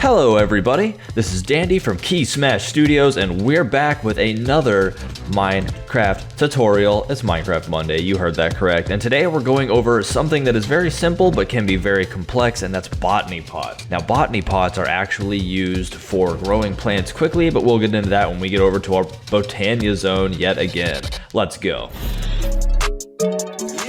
Hello everybody, this is Dandy from KeySmash Studios and we're back with another Minecraft tutorial. It's Minecraft Monday, you heard that correct. And today we're going over something that is very simple but can be very complex, and that's Botany Pots. Now Botany Pots are actually used for growing plants quickly, but we'll get into that when we get over to our Botania zone yet again. Let's go.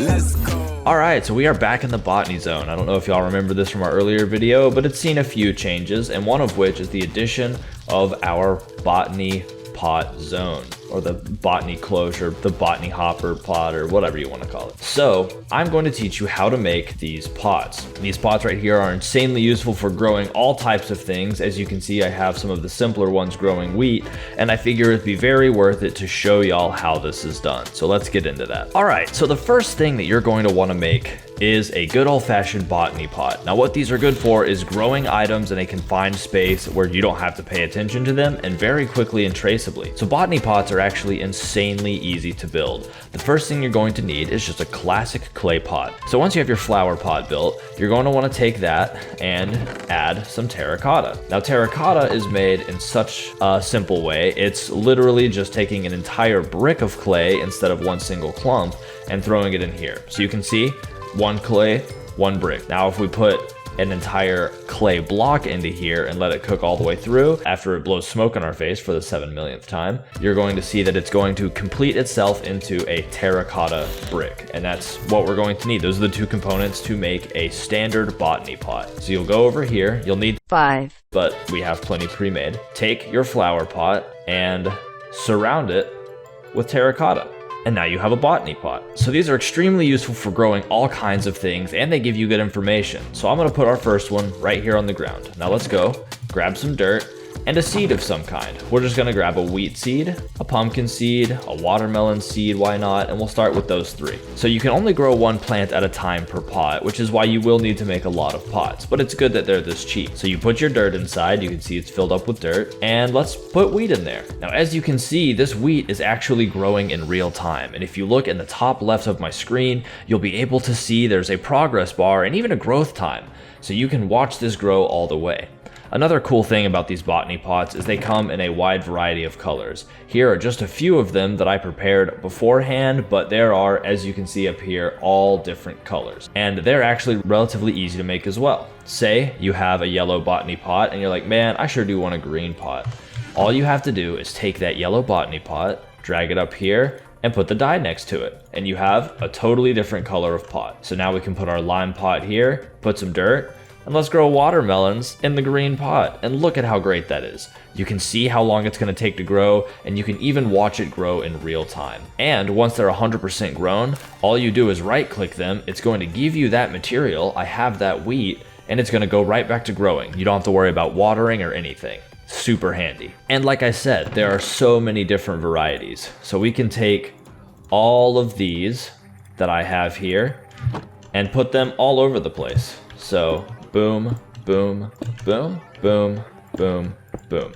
Let's go. Alright, so we are back in the Botany zone. I don't know if y'all remember this from our earlier video, but it's seen a few changes, and one of which is the addition of our Botany Pot zone, or the Botany closure, the Botany hopper pot, or whatever you want to call it. So I'm going to teach you how to make these pots. These pots right here are insanely useful for growing all types of things. As you can see, I have some of the simpler ones growing wheat, and I figure it'd be very worth it to show y'all how this is done. So let's get into that. All right, so the first thing that you're going to want to make is a good old-fashioned botany pot. Now what these are good for is growing items in a confined space where you don't have to pay attention to them, and very quickly and traceably. So botany pots are actually insanely easy to build. The first thing you're going to need is just a classic clay pot. So once you have your flower pot built, you're going to want to take that and add some terracotta. Now terracotta is made in such a simple way. It's literally just taking an entire brick of clay instead of one single clump and throwing it in here. So you can see one clay, one brick. Now if we put an entire clay block into here and let it cook all the way through, after it blows smoke on our face for the 7 millionth time, you're going to see that it's going to complete itself into a terracotta brick. And that's what we're going to need. Those are the two components to make a standard botany pot. So you'll go over here, you'll need 5, but we have plenty pre-made. Take your flower pot and surround it with terracotta. And now you have a botany pot. So these are extremely useful for growing all kinds of things, and they give you good information. So I'm gonna put our first one right here on the ground. Now let's go, grab some dirt, and a seed of some kind. We're just gonna grab a wheat seed, a pumpkin seed, a watermelon seed, why not? And we'll start with those 3. So you can only grow one plant at a time per pot, which is why you will need to make a lot of pots, but it's good that they're this cheap. So you put your dirt inside, you can see it's filled up with dirt, and let's put wheat in there. Now as you can see, this wheat is actually growing in real time, and if you look in the top left of my screen, you'll be able to see there's a progress bar and even a growth time, so you can watch this grow all the way. Another cool thing about these botany pots is they come in a wide variety of colors. Here are just a few of them that I prepared beforehand, but there are, as you can see up here, all different colors. And they're actually relatively easy to make as well. Say you have a yellow botany pot and you're like, man, I sure do want a green pot. All you have to do is take that yellow botany pot, drag it up here, and put the dye next to it, and you have a totally different color of pot. So now we can put our lime pot here, put some dirt, and let's grow watermelons in the green pot, and look at how great that is. You can see how long it's going to take to grow, and you can even watch it grow in real time. And once they're 100% grown, all you do is right click them, it's going to give you that material, I have that wheat, and it's going to go right back to growing. You don't have to worry about watering or anything. Super handy. And like I said, there are so many different varieties. So we can take all of these that I have here and put them all over the place. So boom, boom, boom, boom, boom, boom.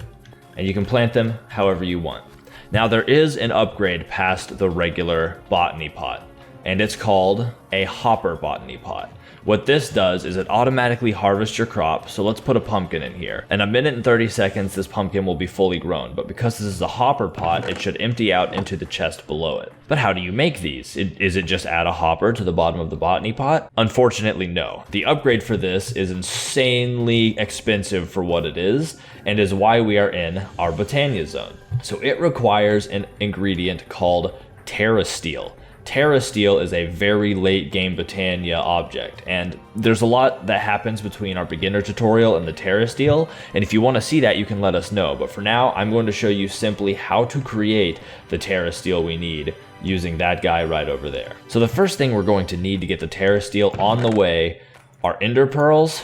And you can plant them however you want. Now there is an upgrade past the regular botany pot, and it's called a hopper botany pot. What this does is it automatically harvests your crop, so let's put a pumpkin in here. In 1 minute and 30 seconds, this pumpkin will be fully grown, but because this is a hopper pot, it should empty out into the chest below it. But how do you make these? Is it just add a hopper to the bottom of the botany pot? Unfortunately, no. The upgrade for this is insanely expensive for what it is, and is why we are in our Botania zone. So it requires an ingredient called Terrasteel. Terrasteel is a very late game Botania object, and there's a lot that happens between our beginner tutorial and the Terrasteel, and if you want to see that, you can let us know. But for now, I'm going to show you simply how to create the Terrasteel we need using that guy right over there. So the first thing we're going to need to get the Terrasteel on the way are ender pearls,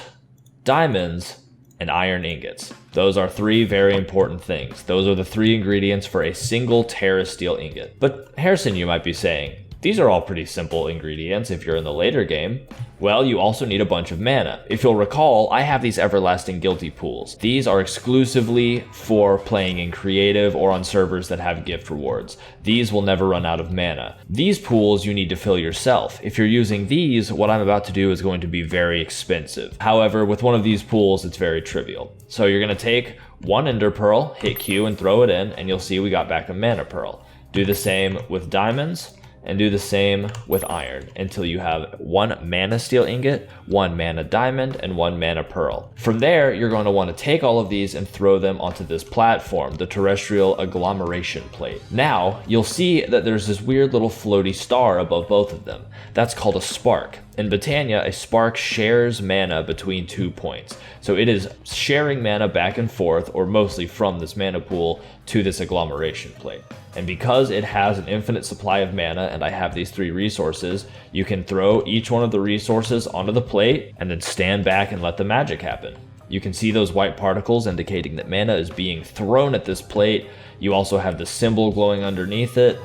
diamonds, and iron ingots. Those are 3 very important things. Those are the 3 ingredients for a single Terrasteel ingot. But Harrison, you might be saying, These are all pretty simple ingredients if you're in the later game. Well, you also need a bunch of mana. If you'll recall, I have these everlasting guilty pools. These are exclusively for playing in creative or on servers that have gift rewards. These will never run out of mana. These pools you need to fill yourself. If you're using these, what I'm about to do is going to be very expensive. However, with one of these pools, it's very trivial. So you're going to take one ender pearl, hit Q and throw it in, and you'll see we got back a mana pearl. Do the same with diamonds, and do the same with iron until you have one mana steel ingot, one mana diamond, and one mana pearl. From there, you're going to want to take all of these and throw them onto this platform, the terrestrial agglomeration plate. Now, you'll see that there's this weird little floaty star above both of them. That's called a spark. In Botania, a spark shares mana between 2 points. So it is sharing mana back and forth, or mostly from this mana pool to this agglomeration plate. And because it has an infinite supply of mana, and I have these 3 resources, you can throw each one of the resources onto the plate and then stand back and let the magic happen. You can see those white particles indicating that mana is being thrown at this plate. You also have the symbol glowing underneath it,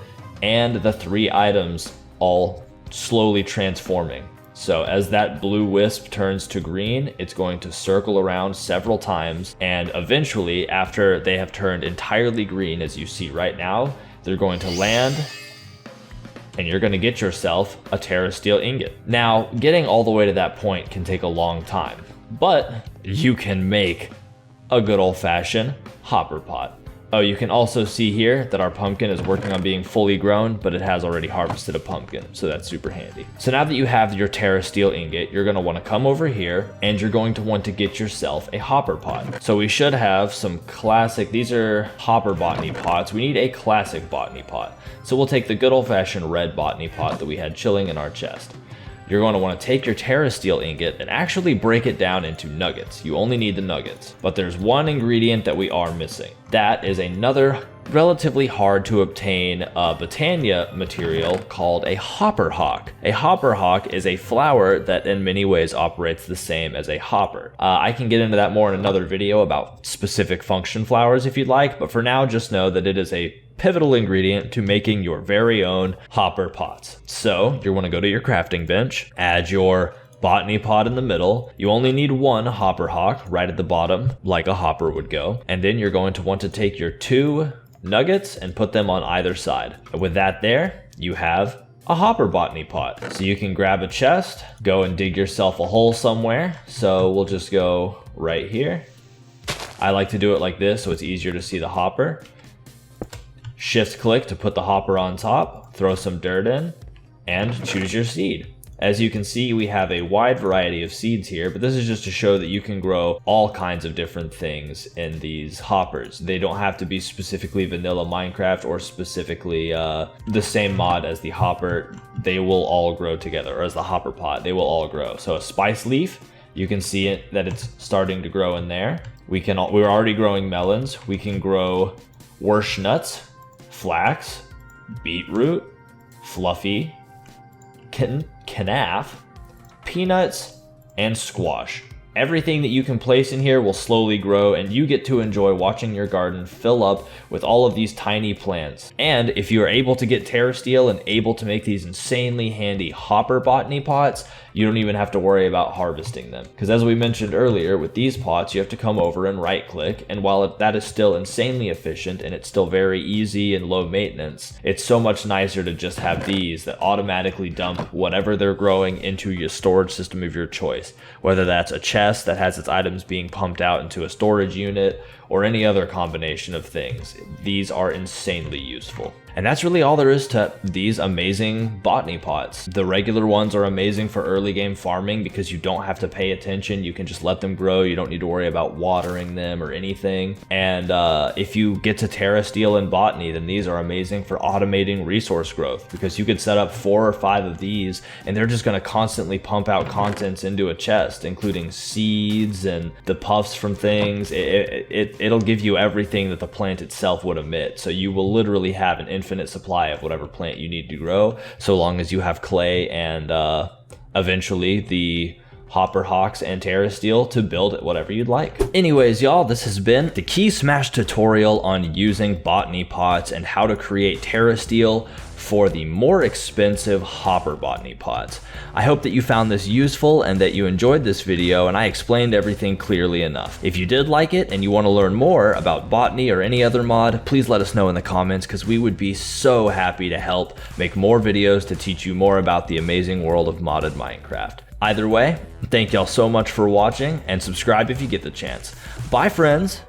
and the 3 items all slowly transforming. So as that blue wisp turns to green, it's going to circle around several times, and eventually, after they have turned entirely green, as you see right now, they're going to land, and you're going to get yourself a Terrasteel ingot. Now, getting all the way to that point can take a long time, but you can make a good old-fashioned hopper pot. Oh, you can also see here that our pumpkin is working on being fully grown, but it has already harvested a pumpkin, so that's super handy. So now that you have your Terrasteel ingot, you're going to want to come over here, and you're going to want to get yourself a hopper pot. So we should have some classic, these are hopper botany pots. We need a classic botany pot. So we'll take the good old-fashioned red botany pot that we had chilling in our chest. You're going to want to take your Terrasteel ingot and actually break it down into nuggets. You only need the nuggets. But there's one ingredient that we are missing. That is another relatively hard to obtain Botania material called a hopper hawk. A hopper hawk is a flower that in many ways operates the same as a hopper. I can get into that more in another video about specific function flowers if you'd like, but for now just know that it is a pivotal ingredient to making your very own hopper pots. So you want to go to your crafting bench, add your botany pot in the middle. You only need one hopper hawk right at the bottom, like a hopper would go. And then you're going to want to take your 2 nuggets and put them on either side. And with that there, you have a hopper botany pot. So you can grab a chest, go and dig yourself a hole somewhere. So we'll just go right here. I like to do it like this so it's easier to see the hopper. Shift click to put the hopper on top, throw some dirt in, and choose your seed. As you can see, we have a wide variety of seeds here, but this is just to show that you can grow all kinds of different things in these hoppers. They don't have to be specifically vanilla Minecraft or specifically the same mod as the hopper. They will all grow together, or as the hopper pot, they will all grow. So a spice leaf, you can see it that it's starting to grow in there. We're already growing melons. We can grow wersh nuts, flax, beetroot, fluffy, knaf, peanuts, and squash. Everything that you can place in here will slowly grow, and you get to enjoy watching your garden fill up with all of these tiny plants. And if you are able to get Terrasteel and able to make these insanely handy hopper botany pots, you don't even have to worry about harvesting them. Because as we mentioned earlier, with these pots, you have to come over and right click, and while that is still insanely efficient and it's still very easy and low maintenance, it's so much nicer to just have these that automatically dump whatever they're growing into your storage system of your choice. Whether that's a chest that has its items being pumped out into a storage unit, or any other combination of things. These are insanely useful. And that's really all there is to these amazing botany pots. The regular ones are amazing for early game farming because you don't have to pay attention. You can just let them grow. You don't need to worry about watering them or anything. And if you get to Terrasteel and Botany, then these are amazing for automating resource growth because you could set up 4 or 5 of these and they're just going to constantly pump out contents into a chest, including seeds and the puffs from things. It'll give you everything that the plant itself would emit. So you will literally have an infinite supply of whatever plant you need to grow, so long as you have clay and eventually the hopper hawks and Terrasteel to build it whatever you'd like. Anyways, y'all, this has been the KeySmash tutorial on using botany pots and how to create Terrasteel for the more expensive hopper botany pots. I hope that you found this useful and that you enjoyed this video and I explained everything clearly enough. If you did like it and you want to learn more about botany or any other mod, please let us know in the comments because we would be so happy to help make more videos to teach you more about the amazing world of modded Minecraft. Either way, thank y'all so much for watching and subscribe if you get the chance. Bye friends!